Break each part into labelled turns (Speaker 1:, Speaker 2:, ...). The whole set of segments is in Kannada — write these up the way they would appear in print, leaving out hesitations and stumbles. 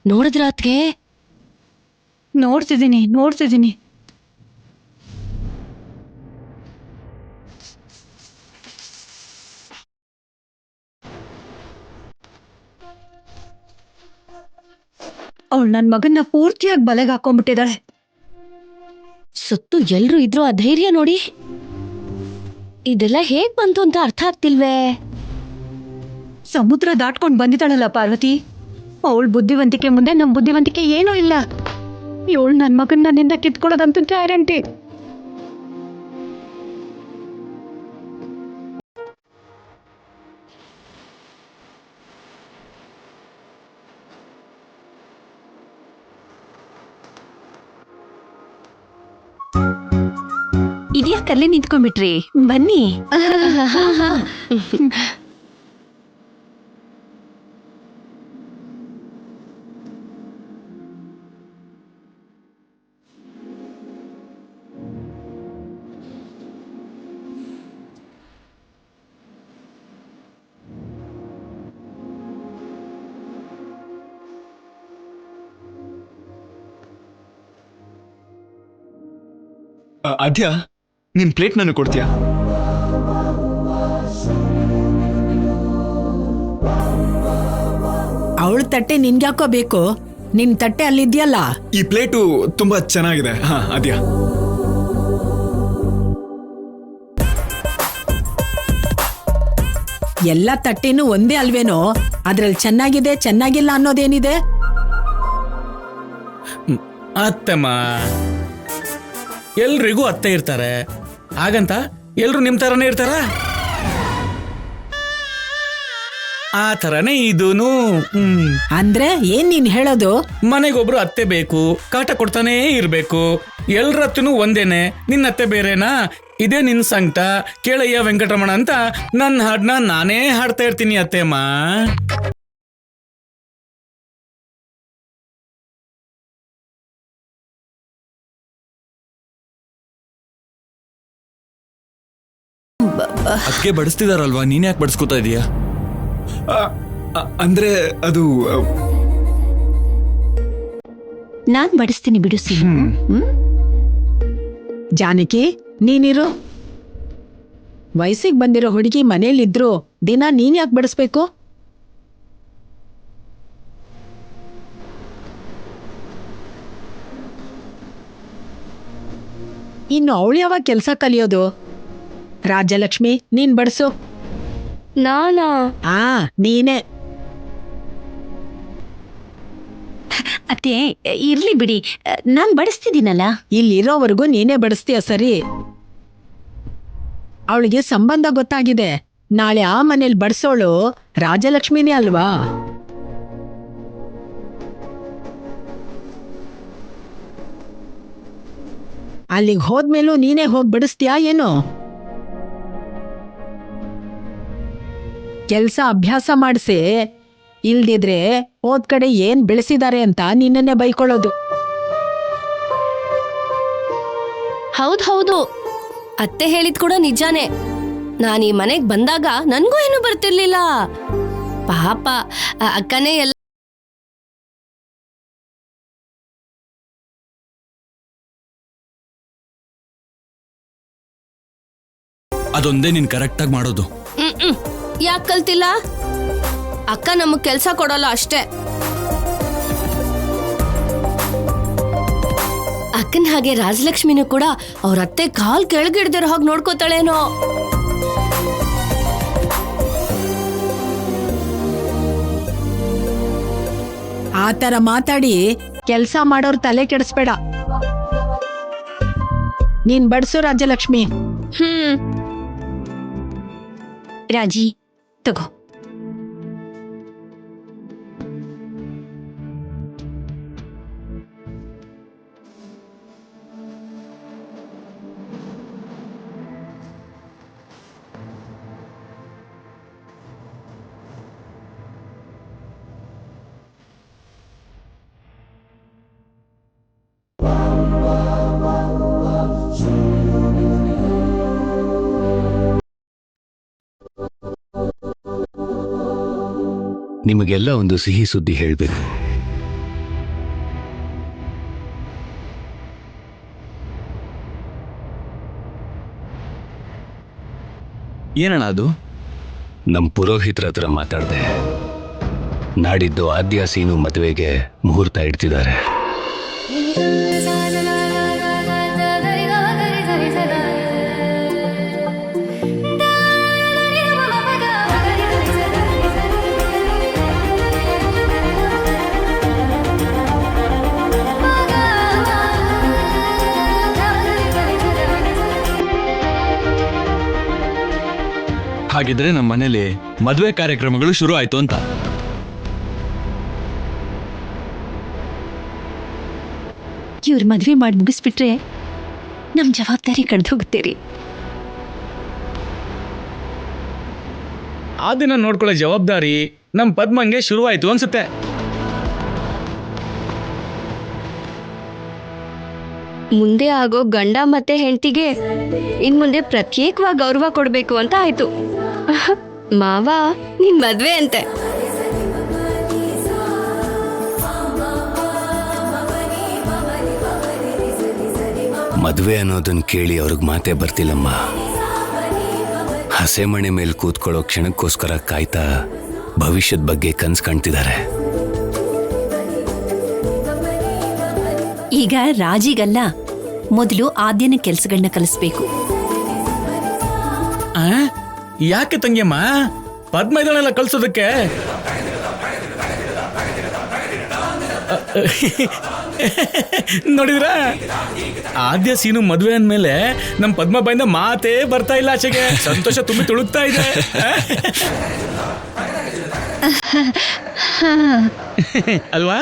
Speaker 1: ನೋಡಿದ್ರ ಅತ್ಗೆ?
Speaker 2: ನೋಡ್ತಿದ್ದೀನಿ. ಅವಳು ನನ್ನ ಮಗನ್ನ ಪೂರ್ತಿಯಾಗಿ ಬಲೆಗೆ ಹಾಕೊಂಡ್ಬಿಟ್ಟಿದ್ದಾಳೆ.
Speaker 1: ಸುತ್ತು ಎಲ್ರು ಇದ್ರು ಆ ಧೈರ್ಯ ನೋಡಿ. ಇದೆಲ್ಲ ಹೇಗ್ ಬಂತು ಅಂತ ಅರ್ಥ ಆಗ್ತಿಲ್ವೇ?
Speaker 2: ಸಮುದ್ರ ದಾಟ್ಕೊಂಡು ಬಂದಿದ್ದಾಳಲ್ಲ ಪಾರ್ವತಿ. ಅವಳ ಬುದ್ಧಿವಂತಿಕೆ ಮುಂದೆ ನಮ್ಮ ಬುದ್ಧಿವಂತಿಕೆ ಏನೂ ಇಲ್ಲ. ಇವಳು ನನ್ನ ಮಗನ್ನ ನನ್ನಿಂದ ಕಿತ್ಕೊಳ್ಳೋದಂತೂ ಗ್ಯಾರಂಟಿ.
Speaker 1: ಇದ್ಯಾಕಲ್ಲೇ ನಿಂತ್ಕೊಂಡ್ಬಿಟ್ರಿ? ಬನ್ನಿ.
Speaker 3: ಅದ್ಯಾ, ನಿನ್ ಪ್ಲೇಟ್ ನನಗೆ ಕೊಡ್ತೀಯಾ?
Speaker 4: ಅವಳ ತಟ್ಟೆ ನಿನ್ಗ್ಯಾಕೋ ಬೇಕು? ನಿನ್ ತಟ್ಟೆ ಅಲ್ಲಿದ್ಯಲ್ಲ.
Speaker 3: ಈ ಪ್ಲೇಟು ತುಂಬಾ ಚೆನ್ನಾಗಿದೆ. ಹಾ ಅದ್ಯಾ.
Speaker 4: ಎಲ್ಲ ತಟ್ಟೆನೂ ಒಂದೇ ಅಲ್ವೇನೋ? ಅದ್ರಲ್ಲಿ ಚೆನ್ನಾಗಿಲ್ಲ ಅನ್ನೋದೇನಿದೆ?
Speaker 5: ಅತ್ತಮ್ಮ, ಎಲ್ರಿಗೂ ಅತ್ತೆ ಇರ್ತಾರೆ, ಹಾಗಂತ ಎಲ್ರು ನಿಮ್ ತರನೇ ಇರ್ತಾರ? ಆ ತರನೇ ಇದೂನು.
Speaker 4: ಅಂದ್ರೆ ಏನ್ ನೀನ್ ಹೇಳೋದು?
Speaker 5: ಮನೆಗೊಬ್ರು ಅತ್ತೆ ಬೇಕು, ಕಾಟ ಕೊಡ್ತಾನೇ ಇರ್ಬೇಕು. ಎಲ್ರತ್ತೂ ಒಂದೇನೆ, ನಿನ್ನ ಅತ್ತೆ ಬೇರೆನಾ? ಇದೇ ನಿನ್ ಸಂಕಟ. ಕೇಳಯ್ಯ ವೆಂಕಟರಮಣ ಅಂತ ನನ್ನ ಹಾಡ್ನ ನಾನೇ ಹಾಡ್ತಾ ಇರ್ತೀನಿ ಅತ್ತೆಮ್ಮ.
Speaker 3: ಅದಕ್ಕೆ ಬಡಿಸ್ತಿದಾರಲ್ವಾ, ನೀನ್ ಯಾಕೆ ಬಡಿಸ್ಕೊತಾ ಇದೀಯಾ? ಅಂದ್ರೆ ಅದು
Speaker 1: ನಾನ್ ಬಡಿಸ್ತೀನಿ ಬಿಡಿಸಿ.
Speaker 4: ಜಾನಕಿ, ನೀನಿರು. ವಯಸ್ಸಿಗೆ ಬಂದಿರೋ ಹುಡುಗಿ ಮನೇಲಿದ್ರು ದಿನ ನೀನ್ ಯಾಕೆ ಬಡಿಸ್ಬೇಕು? ಇನ್ನು ಅವಳು ಯಾವಾಗ ಕೆಲಸ ಕಲಿಯೋದು? ರಾಜಲಕ್ಷ್ಮಿ, ನೀನ್ ಬಡಿಸು.
Speaker 1: ನಾನಾ?
Speaker 4: ನೀನೇ.
Speaker 1: ಅತ್ತೆ ಇರ್ಲಿ ಬಿಡಿ, ನಾನ್ ಬಡಿಸ್ತಿದ್ದೀನಲ್ಲ.
Speaker 4: ಇಲ್ಲಿರೋವರೆಗೂ ನೀನೇ ಬಡಿಸ್ತೀಯ ಸರಿ. ಅವಳಿಗೆ ಸಂಬಂಧ ಗೊತ್ತಾಗಿದೆ. ನಾಳೆ ಆ ಮನೇಲಿ ಬಡಿಸೋಳು ರಾಜಲಕ್ಷ್ಮಿನೇ ಅಲ್ವಾ? ಅಲ್ಲಿಗೆ ಹೋದ್ಮೇಲೂ ನೀನೇ ಹೋಗಿ ಬಡಿಸ್ತೀಯಾ ಏನು? ಕೆಲ್ಸ ಅಭ್ಯಾಸ ಮಾಡಿಸಿ, ಇಲ್ದಿದ್ರೆ ಹೋದ್ ಕಡೆ ಏನ್ ಬೆಳೆಸಿದ್ದಾರೆ ಅಂತ ನಿನ್ನನ್ನೇ ಬೈಕೊಳ್ಳೋದು.
Speaker 1: ಹೌದು, ಅತ್ತೆ ಹೇಳಿದ್ ಕೂಡ ನಿಜಾನೇ. ನಾನು ಈ ಮನೆಗ್ ಬಂದಾಗ ನನ್ಗೂ ಏನು ಬರ್ತಿರ್ಲಿಲ್ಲ. ಪಾಪ ಅಕ್ಕನೇ ಎಲ್ಲ.
Speaker 3: ಅದೊಂದೇ ನೀನ್ ಕರೆಕ್ಟ್ ಆಗಿ ಮಾಡೋದು.
Speaker 1: ಯಾಕೆ ಕಲ್ತಿಲ್ಲ? ಅಕ್ಕ ನಮಗ್ ಕೆಲ್ಸ ಕೊಡಲ್ಲ ಅಷ್ಟೇ. ಅಕ್ಕನ ಹಾಗೆ ರಾಜಲಕ್ಷ್ಮಿನೂ ಕೂಡ ಅವ್ರ ಅತ್ತೆ ಕಾಲ್ ಕೆಳಗಿಡ್ದಿರೋ ಹಾಗೆ ನೋಡ್ಕೋತಾಳೇನೋ.
Speaker 4: ಆ ತರ ಮಾತಾಡಿ ಕೆಲ್ಸ ಮಾಡೋರ್ ತಲೆ ಕೆಡಿಸ್ಬೇಡ. ನೀನ್ ಬಡ್ಸು ರಾಜಲಕ್ಷ್ಮಿ.
Speaker 1: ರಾಜಿ ತಗೋ.
Speaker 6: ನಿಮಗೆಲ್ಲ ಒಂದು ಸಿಹಿ ಸುದ್ದಿ ಹೇಳಬೇಕು.
Speaker 3: ಏನಣ್ಣ ಅದು?
Speaker 6: ನಮ್ಮ ಪುರೋಹಿತರ ಹತ್ರ ಮಾತಾಡಿದೆ. ನಾಡಿದ್ದು ಆದ್ಯ ಸೀನು ಮದುವೆಗೆ ಮುಹೂರ್ತ ಇಡ್ತಿದ್ದಾರೆ.
Speaker 3: ಹಾಗಿದ್ರೆ ನಮ್ಮ ಮನೇಲಿ ಮದುವೆ ಕಾರ್ಯಕ್ರಮಗಳು ಶುರು ಆಯ್ತು ಅಂತ.
Speaker 2: ಇವ್ರ ಮದ್ವೆ ಮಾಡಿ ಮುಗಿಸ್ಬಿಟ್ರೆ ನಮ್ ಜವಾಬ್ದಾರಿ ಕಡ್ದೋಗುತ್ತೀರಿ.
Speaker 5: ಆ ದಿನ ನೋಡ್ಕೊಳ್ಳೋ ಜವಾಬ್ದಾರಿ ನಮ್ಮ ಪದ್ಮಂಗೆ ಶುರುವಾಯ್ತು ಅನ್ಸುತ್ತೆ.
Speaker 1: ಮುಂದೆ ಆಗೋ ಗಂಡ ಮತ್ತೆ ಹೆಂಡತಿಗೆ ಇನ್ಮುಂದೆ ಪ್ರತ್ಯೇಕವಾಗಿ ಗೌರವ ಕೊಡ್ಬೇಕು ಅಂತ ಆಯ್ತು. ಮಾವ ನಿನ್ ಮದ್ವೆ ಅಂತೆ.
Speaker 6: ಮದುವೆ ಅನ್ನೋದನ್ನ ಕೇಳಿ ಅವ್ರಿಗೆ ಮಾತೇ ಬರ್ತಿಲ್ಲಮ್ಮ. ಹಸೆಮಣೆ ಮೇಲೆ ಕೂತ್ಕೊಳ್ಳೋ ಕ್ಷಣಕ್ಕೋಸ್ಕರ ಕಾಯ್ತಾ ಭವಿಷ್ಯದ ಬಗ್ಗೆ ಕನ್ಸು ಕಾಣ್ತಿದ್ದಾರೆ.
Speaker 2: ಈಗ ರಾಜಿಗಲ್ಲ, ಮೊದಲು ಆದ್ಯನ ಕೆಲ್ಸಗಳನ್ನ ಕಲಿಸ್ಬೇಕು.
Speaker 5: ಯಾಕೆ ತಂಗಿಯಮ್ಮ ಪದ್ಮ ಇದನ್ನೆಲ್ಲ ಕಳ್ಸೋದಕ್ಕೆ? ನೋಡಿದ್ರ ಆದ್ಯ ಸೀನು ಮದುವೆ ಅಂದ್ಮೇಲೆ ನಮ್ಮ ಪದ್ಮ ಬಾಯಿಂದ ಮಾತೇ ಬರ್ತಾ ಇಲ್ಲ ಆಚೆಗೆ. ಸಂತೋಷ ತುಂಬಿ ತುಳುಕ್ತಾ ಇದೆ ಅಲ್ವಾ?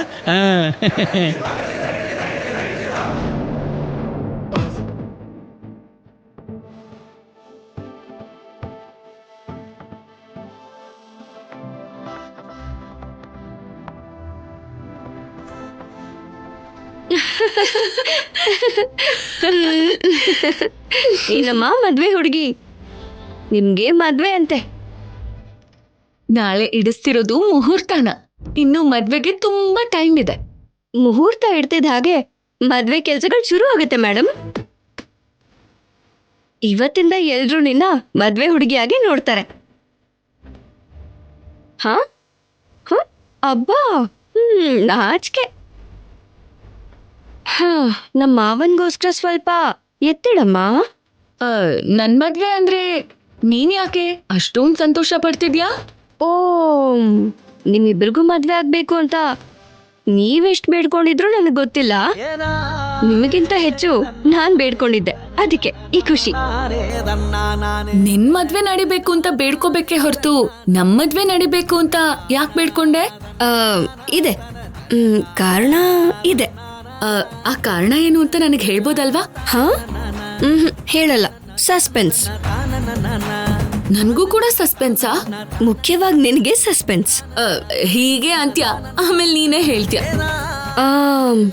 Speaker 1: ಏನಮ್ಮ ಮದ್ವೆ ಹುಡುಗಿ, ನಿಮ್ಗೆ ಮದ್ವೆ ಅಂತೆ.
Speaker 2: ನಾಳೆ ಇಡಿಸ್ತಿರೋದು ಮುಹೂರ್ತನ. ಇನ್ನು ಮದ್ವೆಗೆ ತುಂಬಾ ಟೈಮ್ ಇದೆ.
Speaker 1: ಮುಹೂರ್ತ ಇಡ್ತಿದ್ದ ಹಾಗೆ ಮದ್ವೆ ಕೆಲ್ಸಗಳು ಶುರು ಆಗುತ್ತೆ ಮೇಡಮ್. ಇವತ್ತಿಂದ ಎಲ್ರು ನಿನ್ನ ಮದ್ವೆ ಹುಡುಗಿಯಾಗಿ ನೋಡ್ತಾರೆ. ಹಾ ಹ ಅಬ್ಬಾ, ನಾಚಿಕೆ. ನಮ್ಮ ಮಾವನ್ಗೋಸ್ಕರ ಸ್ವಲ್ಪ ಎತ್ತಿಡಮ್ಮ.
Speaker 2: ನನ್ ಮದ್ವೆ ಅಂದ್ರೆ ನೀನ್ ಯಾಕೆ ಅಷ್ಟೊಂದ್ ಸಂತೋಷ ಪಡ್ತಿದ್ಯಾ?
Speaker 1: ಓ, ನಿಮ್ಮಿಬ್ರಿಗೂ ಮದ್ವೆ ಆಗ್ಬೇಕು ಅಂತ ನೀವೆಷ್ಟು ಬೇಡ್ಕೊಂಡಿದ್ರು ನನಗೆ ಗೊತ್ತಿಲ್ಲ. ನಿಮಗಿಂತ ಹೆಚ್ಚು ನಾನ್ ಬೇಡ್ಕೊಂಡಿದ್ದೆ, ಅದಕ್ಕೆ ಈ ಖುಷಿ.
Speaker 7: ನಿನ್ ಮದ್ವೆ ನಡಿಬೇಕು ಅಂತ ಬೇಡ್ಕೋಬೇಕೆ ಹೊರತು ನಮ್ ಮದ್ವೆ ನಡಿಬೇಕು ಅಂತ ಯಾಕೆ ಬೇಡ್ಕೊಂಡೆ?
Speaker 1: ಇದೆ ಕಾರಣ ಇದೆ.
Speaker 7: ಆ ಕಾರಣ ಏನು ಅಂತ ನನಗೆ ಹೇಳ್ಬೋದಲ್ವಾ?
Speaker 1: ಹಾ ಹೇಳಲ್ಲ, ಸಸ್ಪೆನ್ಸ್.
Speaker 7: ನನ್ಗೂ ಕೂಡ ಸಸ್ಪೆನ್ಸಾ?
Speaker 1: ಮುಖ್ಯವಾಗಿ ನಿನಗೆ ಸಸ್ಪೆನ್ಸ್.
Speaker 7: ಹೀಗೆ ಅಂತ್ಯ, ಆಮೇಲೆ ನೀನೇ ಹೇಳ್ತೀಯ.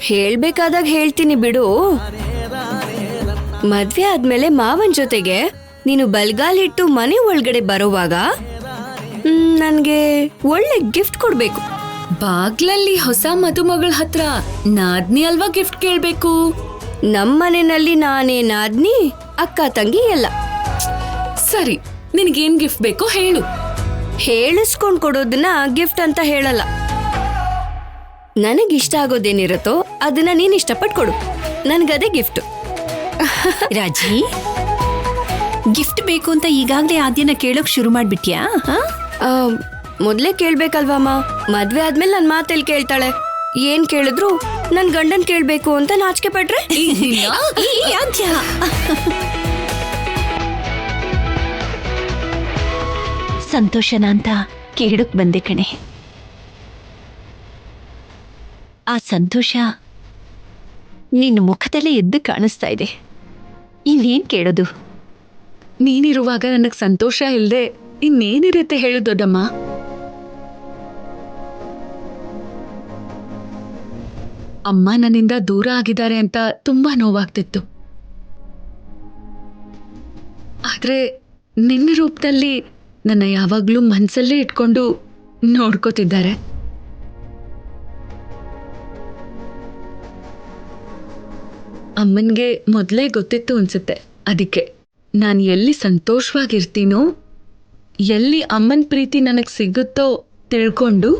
Speaker 1: ಹೇಳ್ಬೇಕಾದಾಗ ಹೇಳ್ತೀನಿ ಬಿಡು. ಮದ್ವೆ ಆದ್ಮೇಲೆ ಮಾವನ್ ಜೊತೆಗೆ ನೀನು ಬಲ್ಗಾಲಿಟ್ಟು ಮನೆ ಒಳಗಡೆ ಬರೋವಾಗ ನನ್ಗೆ ಒಳ್ಳೆ ಗಿಫ್ಟ್ ಕೊಡ್ಬೇಕು.
Speaker 7: ಬಾಗ್ಲಲ್ಲಿ ಹೊಸ ಮದುಮಗಳ ಹತ್ರ ನಾದ್ನಿ ಅಲ್ವಾ ಗಿಫ್ಟ್ ಕೇಳ್ಬೇಕು?
Speaker 1: ನಮ್ಮನೆಯಲ್ಲಿ ನಾನೇ ನಾದ್ನಿ, ಅಕ್ಕ ತಂಗಿ ಎಲ್ಲ.
Speaker 7: ಸರಿ, ನಿನಗೇನ್ ಗಿಫ್ಟ್ ಬೇಕೋ ಹೇಳು.
Speaker 1: ಹೇಳಿಸ್ಕೊಂಡ್ ಕೊಡೋದನ್ನ ಗಿಫ್ಟ್ ಅಂತ ಹೇಳಲ್ಲ. ನನಗಿಷ್ಟ ಆಗೋದೇನಿರುತ್ತೋ ಅದನ್ನ ನೀನ್ ಇಷ್ಟಪಟ್ಟು ಕೊಡು, ನನ್ಗದೇ ಗಿಫ್ಟ್.
Speaker 2: ರಾಜಿ, ಗಿಫ್ಟ್ ಬೇಕು ಅಂತ ಈಗಾಗ್ಲೇ ಆದ್ಯನ ಕೇಳೋಕ್ ಶುರು ಮಾಡ್ಬಿಟ್ಯಾ?
Speaker 1: ಮೊದ್ಲೇ ಕೇಳ್ಬೇಕಲ್ವಮ್ಮ? ಮದ್ವೆ ಆದ್ಮೇಲೆ ನನ್ ಮಾತೆಲ್ ಕೇಳ್ತಾಳೆ. ಏನ್ ಕೇಳಿದ್ರು ನನ್ ಗಂಡನ್ ಕೇಳ್ಬೇಕು ಅಂತ ನಾಚಿಕೆ ಪಟ್ರೆ
Speaker 2: ಸಂತೋಷನ ಅಂತ ಕೇಳಕ್ ಬಂದೆ ಕಣೆ. ಆ ಸಂತೋಷ ನಿನ್ನ ಮುಖದಲ್ಲೇ ಎದ್ದು ಕಾಣಿಸ್ತಾ ಇದೆ. ಇನ್ನೇನ್ ಕೇಳೋದು?
Speaker 7: ನೀನಿರುವಾಗ ನನಗ್ ಸಂತೋಷ ಇಲ್ದೆ ಇನ್ನೇನಿರುತ್ತೆ ಹೇಳು ದೊಡ್ಡಮ್ಮ? ಅಮ್ಮ ನನ್ನಿಂದ ದೂರ ಆಗಿದ್ದಾರೆ ಅಂತ ತುಂಬಾ ನೋವಾಗ್ತಿತ್ತು. ಆದ್ರೆ ನಿನ್ನ ರೂಪದಲ್ಲಿ ನನ್ನ ಯಾವಾಗ್ಲೂ ಮನ್ಸಲ್ಲೇ ಇಟ್ಕೊಂಡು ನೋಡ್ಕೋತಿದ್ದಾರೆ. ಅಮ್ಮನ್ಗೆ ಮೊದಲೇ ಗೊತ್ತಿತ್ತು ಅನ್ಸುತ್ತೆ. ಅದಕ್ಕೆ ನಾನು ಎಲ್ಲಿ ಸಂತೋಷವಾಗಿರ್ತೀನೋ ಎಲ್ಲಿ ಅಮ್ಮನ ಪ್ರೀತಿ ನನಗೆ ಸಿಗುತ್ತೋ ತಿಳ್ಕೊಂಡು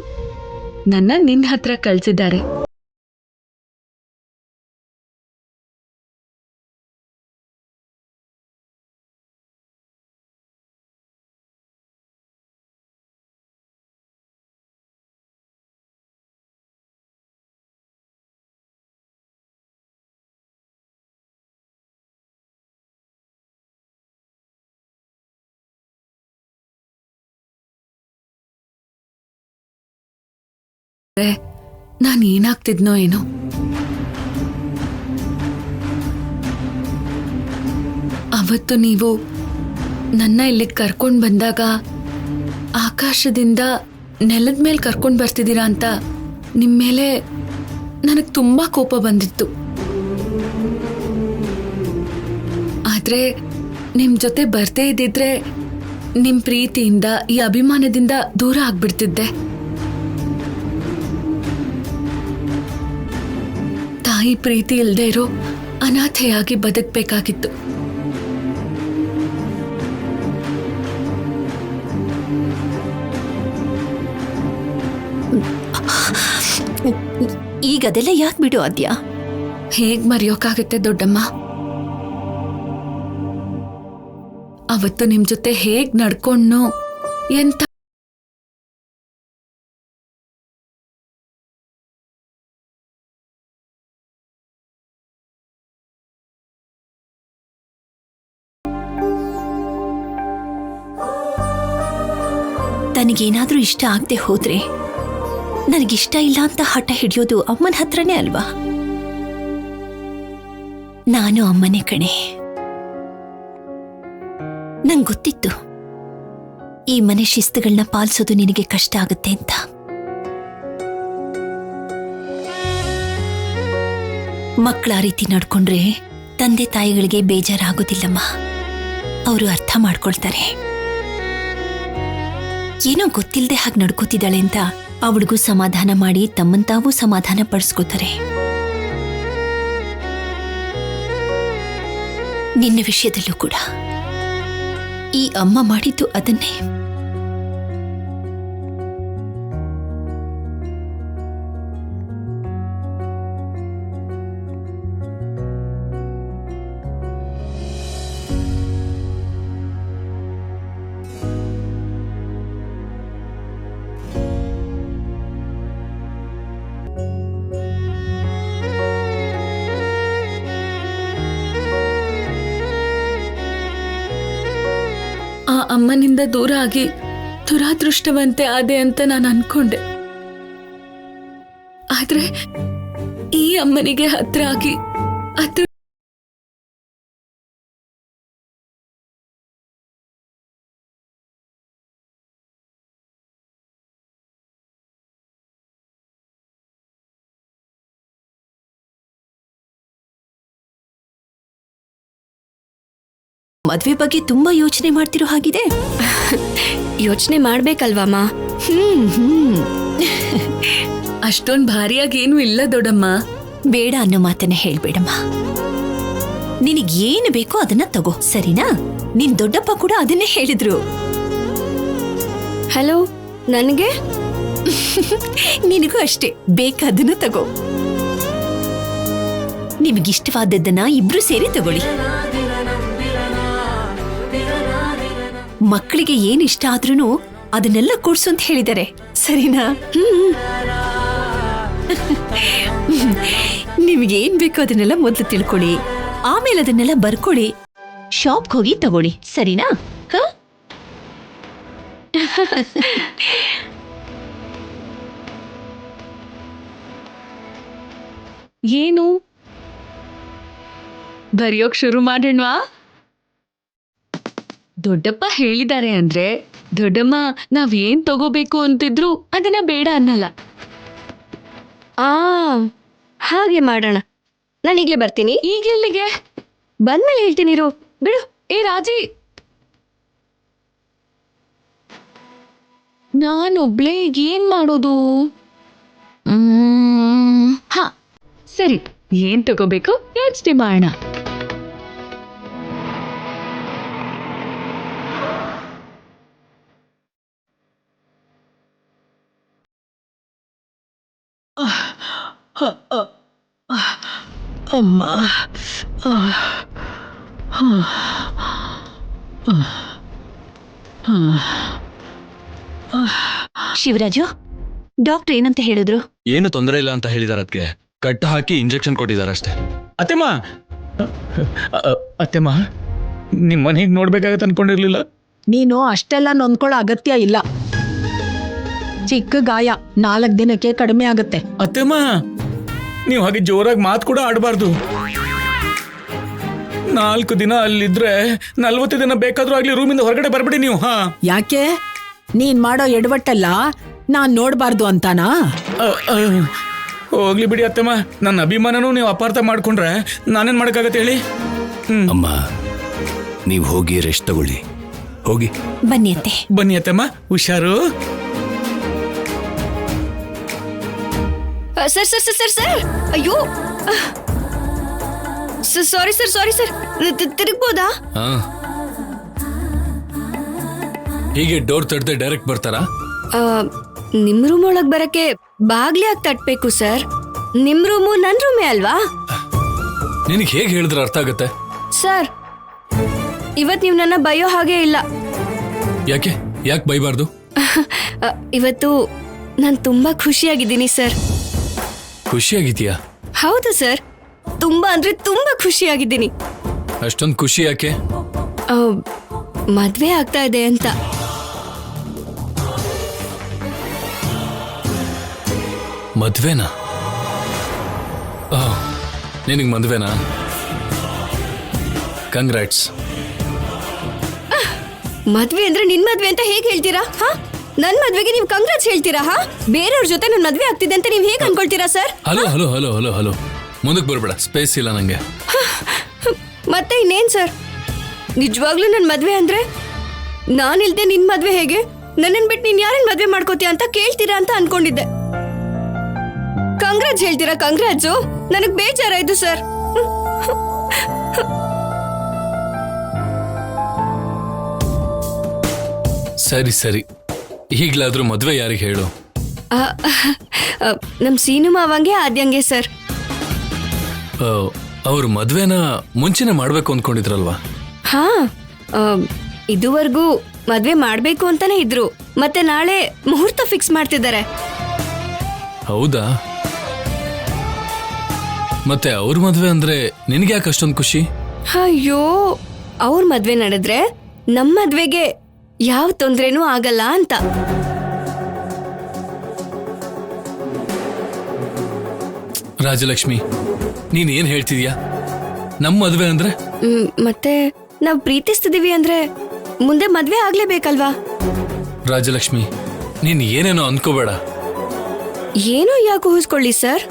Speaker 7: ನನ್ನ ನಿನ್ನ ಹತ್ರ ಕಳ್ಸಿದ್ದಾರೆ. ನಾನು ಏನಾಗ್ತಿದ್ನೋ ಏನೋ. ಅವತ್ತು ನೀವು ನನ್ನ ಇಲ್ಲಿಗೆ ಕರ್ಕೊಂಡು ಬಂದಾಗ ಆಕಾಶದಿಂದ ನೆಲದ ಮೇಲೆ ಕರ್ಕೊಂಡು ಬರ್ತಿದ್ದೀರಾ ಅಂತ ನಿಮ್ಮ ಮೇಲೆ ನನಗೆ ತುಂಬ ಕೋಪ ಬಂದಿತ್ತು. ಆದರೆ ನಿಮ್ಮ ಜೊತೆ ಬರ್ದೇ ಇದ್ದಿದ್ರೆ ನಿಮ್ಮ ಪ್ರೀತಿಯಿಂದ ಈ ಅಭಿಮಾನದಿಂದ ದೂರ ಆಗ್ಬಿಡ್ತಿದ್ದೆ. ತಾಯಿ ಪ್ರೀತಿ ಇಲ್ಲದೆ ಇರೋ ಅನಾಥೆಯಾಗಿ ಬದುಕಬೇಕಾಗಿತ್ತು.
Speaker 1: ಈಗ ಅದೆಲ್ಲ ಯಾಕೆ ಬಿಡು ಆದ್ಯಾ?
Speaker 7: ಹೇಗ್ ಮರೆಯೋಕ್ಕಾಗತ್ತೆ ದೊಡ್ಡಮ್ಮ? ಅವತ್ತು ನಿಮ್ ಜೊತೆ ಹೇಗ್ ನಡ್ಕೊಂಡ್ನೋ ಎಂತ
Speaker 1: ತನಗೇನಾದ್ರೂ ಇಷ್ಟ ಆಗದೆ ಹೋದ್ರೆ ನನಗಿಷ್ಟ ಇಲ್ಲ ಅಂತ ಹಠ ಹಿಡಿಯೋದು ಅಮ್ಮನ ಹತ್ರನೇ ಅಲ್ವಾ? ನಾನು ಅಮ್ಮನೇ ಕಣೆ. ನಂಗೆ ಗೊತ್ತಿತ್ತು ಈ ಮನೆ ಶಿಸ್ತುಗಳನ್ನ ಪಾಲಿಸೋದು ನಿನಗೆ ಕಷ್ಟ ಆಗುತ್ತೆ ಅಂತ. ಮಕ್ಕಳ ರೀತಿ ನಡ್ಕೊಂಡ್ರೆ ತಂದೆ ತಾಯಿಗಳಿಗೆ ಬೇಜಾರಾಗೋದಿಲ್ಲಮ್ಮ. ಅವರು ಅರ್ಥ ಮಾಡ್ಕೊಳ್ತಾರೆ. ಏನೋ ಗೊತ್ತಿಲ್ಲದೆ ಹಾಗೆ ನಡ್ಕೋತಿದ್ದಾಳೆ ಅಂತ ಅವಳಿಗೂ ಸಮಾಧಾನ ಮಾಡಿ ತಮ್ಮಂತಾವೂ ಸಮಾಧಾನ ಪಡಿಸ್ಕೋತಾರೆ. ನಿನ್ನ ವಿಷಯದಲ್ಲೂ ಕೂಡ ಈ ಅಮ್ಮ ಮಾಡಿದ್ದು ಅದನ್ನೇ.
Speaker 7: ಆ ಅಮ್ಮನಿಂದ ದೂರ ಆಗಿ ದುರಾದೃಷ್ಟವಂತೆ ಆದೆ ಅಂತ ನಾನು ಅನ್ಕೊಂಡೆ. ಆದ್ರೆ ಈ ಅಮ್ಮನಿಗೆ ಹತ್ರ ಆಗಿ
Speaker 1: ಮದ್ವೆ ಬಗ್ಗೆ ತುಂಬಾ ಯೋಚನೆ ಮಾಡ್ತಿರೋ ಹಾಗಿದೆ. ಯೋಚನೆ ಮಾಡ್ಬೇಕಲ್ವಮ್ಮ?
Speaker 7: ಅಷ್ಟೊಂದು ಭಾರಿಯಾಗಿ ಏನೂ ಇಲ್ಲ ದೊಡ್ಡಮ್ಮ.
Speaker 1: ಬೇಡ ಅನ್ನೋ ಮಾತನ್ನ ಹೇಳ್ಬೇಡಮ್ಮ. ನಿನಗೇನು ಬೇಕೋ ಅದನ್ನ ತಗೋ, ಸರಿನಾ? ನಿನ್ ದೊಡ್ಡಪ್ಪ ಕೂಡ ಅದನ್ನೇ ಹೇಳಿದ್ರು. ಹಲೋ, ನನಗೆ ನಿನಗೂ ಅಷ್ಟೇ, ಬೇಕಾದನ್ನ ತಗೋ. ನಿಮಗಿಷ್ಟವಾದದ್ದನ್ನ ಇಬ್ರು ಸೇರಿ ತಗೊಳ್ಳಿ. ಮಕ್ಕಳಿಗೆ ಏನ್ ಇಷ್ಟ ಆದ್ರೂ ಅದನ್ನೆಲ್ಲ ಕೊಡ್ಸು ಅಂತ ಹೇಳಿದ್ದಾರೆ, ಸರಿನಾ? ನಿಮ್ಗೇನ್ ಬೇಕೋ ಅದನ್ನೆಲ್ಲ ಮೊದಲು ತಿಳ್ಕೊಳ್ಳಿ, ಆಮೇಲೆ ಅದನ್ನೆಲ್ಲ ಬರ್ಕೊಳ್ಳಿ, ಶಾಪ್ಗೆ ಹೋಗಿ ತಗೊಳ್ಳಿ, ಸರಿನಾ?
Speaker 7: ಏನು ಬರೆಯೋಕ್ ಶುರು ಮಾಡೋಣವಾ? ದೊಡ್ಡಪ್ಪ ಹೇಳಿದ್ದಾರೆ ಅಂದ್ರೆ ದೊಡ್ಡಮ್ಮ ನಾವೇನ್ ತಗೋಬೇಕು ಅಂತಿದ್ರು ಅದನ್ನ ಬೇಡ ಅನ್ನಲ್ಲ.
Speaker 1: ಹಾಗೆ ಮಾಡೋಣ. ನಾನು ಈಗಲೇ ಬರ್ತೀನಿ.
Speaker 7: ಈಗೆಲ್ಲಿಗೆ?
Speaker 1: ಬಂದ್ಮೇಲೆ ಹೇಳ್ತೀನಿ, ಇರು, ಬಿಡು.
Speaker 7: ಏ ರಾಜಿ, ನಾನೊಬ್ಳೇ ಏನ್ ಮಾಡೋದು? ಹಾ ಸರಿ, ಏನ್ ತಗೋಬೇಕು ಯೋಚನೆ ಮಾಡೋಣ.
Speaker 2: ಅಮ್ಮ. ಶಿವರಾಜು, ಡಾಕ್ಟರ್ ಏನಂತ ಹೇಳಿದ್ರು?
Speaker 3: ಏನು ತೊಂದರೆ ಇಲ್ಲ ಅಂತ ಹೇಳಿದಾರೆ. ಅದಕ್ಕೆ ಕಟ್ಟು ಹಾಕಿ ಇಂಜೆಕ್ಷನ್ ಕೊಟ್ಟಿದ್ದಾರೆ ಅಷ್ಟೇ.
Speaker 5: ಅತ್ತೆಮ್ಮ, ಅತ್ತೆಮ್ಮ, ನಿಮ್ಮ ಮನೆಗೆ ನೋಡ್ಬೇಕಾಗತ್ತೆ ಅನ್ಕೊಂಡಿರ್ಲಿಲ್ಲ.
Speaker 4: ನೀನು ಅಷ್ಟೆಲ್ಲ ನೊಂದ್ಕೊಳ್ಳೋ ಅಗತ್ಯ ಇಲ್ಲ. ಚಿಕ್ಕ ಗಾಯ, 4 ದಿನಕ್ಕೆ ಕಡಿಮೆ ಆಗುತ್ತೆ.
Speaker 5: ಅತ್ತೆಮ್ಮ, ನೀವು ಹಾಗೆ ಜೋರಾಗಿ ಮಾತು ಕೂಡ ಆಡಬಾರ್ದು. 4 ದಿನ ಅಲ್ಲಿದ್ರೆ 40 ದಿನ ಬೇಕಾದ್ರೂ ಆಗ್ಲಿ ರೂಮಿಂದ ಹೊರಗಡೆ ಬರ್ಬಿಡಿ ನೀವು. ಹಾ,
Speaker 4: ಯಾಕೆ? ನೀನ್ ಮಾಡೋ ಎಡವಟ್ಟೆಲ್ಲ ನಾನ್ ನೋಡ್ಬಾರ್ದು ಅಂತಾನಾ?
Speaker 5: ಹೋಗ್ಲಿ ಬಿಡಿ ಅತ್ತೆಮ್ಮ, ನನ್ನ ಅಭಿಮಾನನೂ ನೀವು ಅಪಾರ್ಥ ಮಾಡ್ಕೊಂಡ್ರೆ ನಾನೇನ್ ಮಾಡಕ್ಕಾಗತ್ತೆ ಹೇಳಿ?
Speaker 6: ಅಮ್ಮ, ನೀವು ಹೋಗಿ ರೆಸ್ಟ್ ತಗೊಳ್ಳಿ. ಹೋಗಿ.
Speaker 2: ಬನ್ನಿ ಅತ್ತೆ.
Speaker 5: ಬನ್ನಿ ಅತ್ತೆಮ್ಮ, ಹುಷಾರು.
Speaker 1: Sir sir sir sir sir, ಅಯ್ಯೋ ಸಾರಿ ಸರ್, ಸಾರಿ ಸರ್, ತಿರುಗ್ಬೋದಾ?
Speaker 3: ಹೀಗೆ ಡೋರ್ ತಟ್ಟದೆ ಡೈರೆಕ್ಟ್ ಬರ್ತಾರಾ?
Speaker 1: ನಿಮ್ ರೂಮ್ ಒಳಗ್ ಬರಕ್ಕೆ ಬಾಗ್ಲಿ ಆಗಿ ತಟ್ಬೇಕು ಸರ್. ನಿಮ್ ರೂಮು ನನ್ ರೂಮೇ ಅಲ್ವಾ
Speaker 3: ನಿನಗೆ ಹೇಗೆ ಹೇಳಿದ್ರೆ ಅರ್ಥ ಆಗುತ್ತೆ?
Speaker 1: ಸರ್? ಇವತ್ ನೀವ್ ನನ್ನ ಬೈಯೋ ಹಾಗೆ ಇಲ್ಲ.
Speaker 3: ಯಾಕೆ ಬೈಬಾರ್ದು?
Speaker 1: ಇವತ್ತು ನಾನ್ ತುಂಬಾ ಖುಷಿಯಾಗಿದ್ದೀನಿ ಸರ್.
Speaker 3: ಖುಷಿಯಾಗಿದ್ಯಾ?
Speaker 1: ಹೌದು ಸರ್, ತುಂಬಾ ಅಂದ್ರೆ ತುಂಬಾ ಖುಷಿಯಾಗಿದ್ದೀನಿ.
Speaker 3: ಅಷ್ಟೊಂದು ಖುಷಿ ಯಾಕೆ?
Speaker 1: ಮದ್ವೆ ಆಗ್ತಾ ಇದೆ ಅಂತ.
Speaker 3: ಮದ್ವೆನಾ? ನಿನಗೆ ಮದ್ವೆನಾ? ಕಂಗ್ರಾಟ್ಸ್.
Speaker 1: ಮದ್ವೆ ಅಂದ್ರೆ ನಿನ್ ಮದ್ವೆ ಅಂತ ಹೇಗೆ ಹೇಳ್ತೀರಾ? ಹಾ, ನನ್ ಮದ್ವೆಗೆ ನೀವು ಕಂಗ್ರಾಟ್ಸ್ ಹೇಳ್ತೀರಾ? ಹಾ, ಬೇರೆಯವ್ರ ಜೊತೆ ನನ್ ಮದ್ವೆ ಆಗ್ತಿದೆ ಅಂತ ನೀವ್ ಹೇಗೆ ಅನ್ಕೊಳ್ತೀರಾ sir?
Speaker 3: Hello hello hello hello hello, ಮುಂದಕ್ಕೆ ಬರ್ಬೇಡ, ಸ್ಪೇಸ್ ಇಲ್ಲ ನಂಗೆ.
Speaker 1: ಮತ್ತೆ ಇನ್ನೇನ್ ಸರ್, ನಿಜವಾಗ್ಲೂ ನನ್ ಮದ್ವೆ ಅಂದ್ರೆ ನಾನಿಲ್ದೆ ನಿನ್ ಮದ್ವೆ ಹೇಗೆ? ನನ್ನನ್ ಬಿಟ್ಟು ನೀನ್ ಯಾರನ್ ಮದ್ವೆ ಮಾಡ್ಕೋತೀಯ ಅಂತ ಕೇಳ್ತೀರಾ ಅಂತ ಅನ್ಕೊಂಡಿದ್ದೆ. ಕಂಗ್ರಾಟ್ಸ್ ಹೇಳ್ತೀರಾ? ಕಂಗ್ರಾಟ್ಸು? ನನಗ್ ಬೇಜಾರಾಯ್ತು ಸರ್.
Speaker 3: ಸರಿ ಸರಿ, ಈಗ್ಲಾದ್ರೂ ಮದ್ವೆ ಯಾರಿಗೆ ಹೇಳು?
Speaker 1: ನಮ್ ಸೀನು ಮಾವಂಗೆ ಆದ್ಯಂಗೆ ಸರ್.
Speaker 3: ಅವ್ರ ಮದ್ವೆನ ಮುಂಚೆನೆ ಮಾಡ್ಬೇಕು ಅನ್ಕೊಂಡಿದ್ರಲ್ವಾ?
Speaker 1: ಹಾ, ಇದುವರೆಗೂ ಮದ್ವೆ ಮಾಡ್ಬೇಕು ಅಂತಾನೆ ಇದ್ರು. ಮತ್ತೆ ನಾಳೆ ಮುಹೂರ್ತ ಫಿಕ್ಸ್ ಮಾಡ್ತಿದ್ದಾರೆ.
Speaker 3: ಹೌದಾ? ಮತ್ತೆ ಅವ್ರ ಮದ್ವೆ ಅಂದ್ರೆ ನಿನ್ಗೆ ಯಾಕೆ ಅಷ್ಟೊಂದು ಖುಷಿ?
Speaker 1: ಅಯ್ಯೋ, ಅವ್ರ ಮದ್ವೆ ನಡೆದ್ರೆ ನಮ್ ಮದ್ವೆಗೆ ಯಾವ ತೊಂದ್ರೆನೂ ಆಗಲ್ಲ ಅಂತ.
Speaker 3: ರಾಜಲಕ್ಷ್ಮಿ, ನೀನ್ ಏನ್ ಹೇಳ್ತಿದ್ಯಾ? ನಮ್ ಮದ್ವೆ ಅಂದ್ರೆ?
Speaker 1: ಮತ್ತೆ ನಾವ್ ಪ್ರೀತಿಸ್ತಿದೀವಿ ಅಂದ್ರೆ ಮುಂದೆ ಮದ್ವೆ ಆಗ್ಲೇಬೇಕಲ್ವಾ?
Speaker 3: ರಾಜಲಕ್ಷ್ಮಿ, ನೀನ್ ಏನೇನೋ ಅನ್ಕೋಬೇಡ.
Speaker 1: ಏನೋ ಯಾಕೆ ಊಹಿಸ್ಕೊಳ್ಳಿ ಸರ್,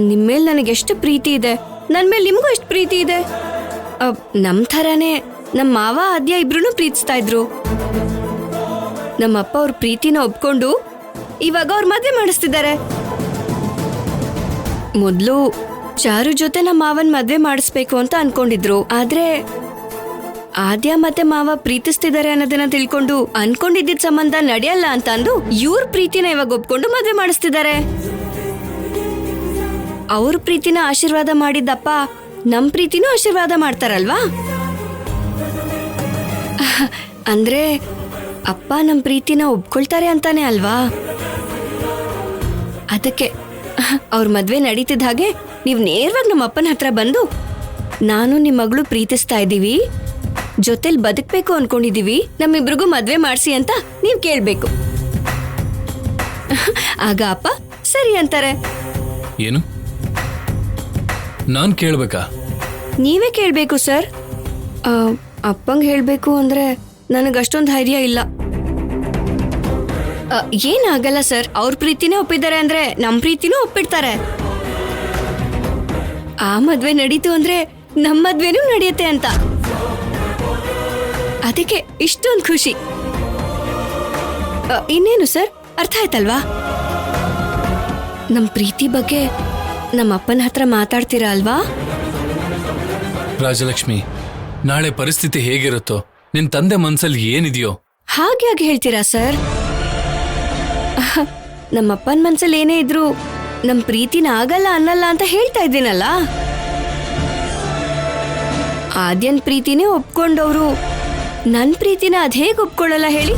Speaker 1: ನಿಮ್ಮೇಲ್ ನನಗೆ ಎಷ್ಟು ಪ್ರೀತಿ ಇದೆ, ನನ್ ಮೇಲೆ ನಿಮ್ಗೂ ಎಷ್ಟು ಪ್ರೀತಿ ಇದೆ. ನಮ್ ಥರಾನೇ ನಮ್ಮ ಮಾವ ಆದ್ಯ ಇಬ್ರು ಪ್ರೀತಿಸ್ತಾ ಇದ್ರು. ನಮ್ಮಪ್ಪ ಅವ್ರ ಪ್ರೀತಿನ ಒಪ್ಕೊಂಡು ಇವಾಗ ಅವ್ರ ಮದ್ವೆ ಮಾಡಿಸ್ತಿದ್ದಾರೆ. ಮೊದ್ಲು ಚಾರು ಜೊತೆ ನಮ್ಮ ಮಾವನ್ ಮದ್ವೆ ಮಾಡಿಸ್ಬೇಕು ಅಂತ ಅನ್ಕೊಂಡಿದ್ರು. ಆದ್ರೆ ಆದ್ಯ ಮತ್ತೆ ಮಾವ ಪ್ರೀತಿಸ್ತಿದ್ದಾರೆ ಅನ್ನೋದನ್ನ ತಿಳ್ಕೊಂಡು ಅನ್ಕೊಂಡಿದ್ದ ಸಂಬಂಧ ನಡೆಯಲ್ಲ ಅಂತ ಅಂದು ಇವ್ರ ಪ್ರೀತಿನ ಇವಾಗ ಒಪ್ಕೊಂಡು ಮದ್ವೆ ಮಾಡಿಸ್ತಿದ್ದಾರೆ. ಅವ್ರ ಪ್ರೀತಿನ ಆಶೀರ್ವಾದ ಮಾಡಿದ್ದಪ್ಪ ನಮ್ ಪ್ರೀತಿನೂ ಆಶೀರ್ವಾದ ಮಾಡ್ತಾರಲ್ವಾ? ಅಂದ್ರೆ ಅಪ್ಪ ನಮ್ ಪ್ರೀತಿನ ಒಪ್ಕೊಳ್ತಾರೆ ಅಂತಾನೆ ಅಲ್ವಾ? ಅದಕ್ಕೆ ಅವ್ರ ಮದ್ವೆ ನಡೀತಿದ್ದ ಹಾಗೆ ನೀವ್ ನೇರವಾಗಿ ನಮ್ಮ ಅಪ್ಪನ ಹತ್ರ ಬಂದು, ನಾನು ನಿಮ್ ಮಗಳು ಪ್ರೀತಿಸ್ತಾ ಇದ್ದೀವಿ, ಜೊತೆಲ್ ಬದುಕ್ಬೇಕು ಅನ್ಕೊಂಡಿದೀವಿ, ನಮ್ಮಿಬ್ರಿಗೂ ಮದ್ವೆ ಮಾಡ್ಸಿ ಅಂತ ನೀವ್ ಕೇಳ್ಬೇಕು. ಆಗ ಅಪ್ಪ ಸರಿ ಅಂತಾರೆ.
Speaker 3: ಏನು? ನಾನ್ ಕೇಳ್ಬೇಕಾ?
Speaker 1: ನೀವೇ ಕೇಳ್ಬೇಕು ಸರ್. ಅಪ್ಪಂಗ್ ಹೇಳ್ಬೇಕು ಅಂದ್ರೆ ನನಗಷ್ಟೊಂದು ಧೈರ್ಯ ಇಲ್ಲ. ಏನಾಗಲ್ಲ ಸರ್, ಅವ್ರ ಪ್ರೀತಿನೇ ಒಪ್ಪಿದ್ದಾರೆ ಅಂದ್ರೆ ನಮ್ ಪ್ರೀತಿನೂ ಒಪ್ಪಿಡ್ತಾರೆ. ಆ ಮದ್ವೆ ನಡೀತು ಅಂದ್ರೆ ನಮ್ ಮದ್ವೆನೂ ನಡೆಯುತ್ತೆ ಅಂತ. ಅದಕ್ಕೆ ಇಷ್ಟೊಂದು ಖುಷಿ. ಇನ್ನೇನು ಸರ್, ಅರ್ಥ ಆಯ್ತಲ್ವಾ? ನಮ್ ಪ್ರೀತಿ ಬಗ್ಗೆ ನಮ್ಮ ಅಪ್ಪನ ಹತ್ರ ಮಾತಾಡ್ತೀರಾ ಅಲ್ವಾ?
Speaker 3: ರಾಜಲಕ್ಷ್ಮಿ, ನಾಳೆ ಪರಿಸ್ಥಿತಿ ಹೇಗಿರುತ್ತೋ, ನಿನ್ ತಂದೆ ಮನ್ಸಲ್ಲಿ ಏನಿದೆಯೋ
Speaker 1: ಹಾಗೆ ಹೇಳ್ತೀರಾ ಸರ್? ನಮ್ಮಪ್ಪನ ಮನ್ಸಲ್ಲಿ ಏನೇ ಇದ್ರು ನಮ್ ಪ್ರೀತಿನ ಆಗಲ್ಲ ಅನ್ನಲ್ಲ ಅಂತ ಹೇಳ್ತಾ ಇದ್ದೀನಲ್ಲ. ಆದ್ಯನ್ ಪ್ರೀತಿನೇ ಒಪ್ಕೊಂಡವ್ರು ನನ್ ಪ್ರೀತಿನ ಅದ್ ಹೇಗ್ ಒಪ್ಕೊಳ್ಳಲ್ಲ ಹೇಳಿ?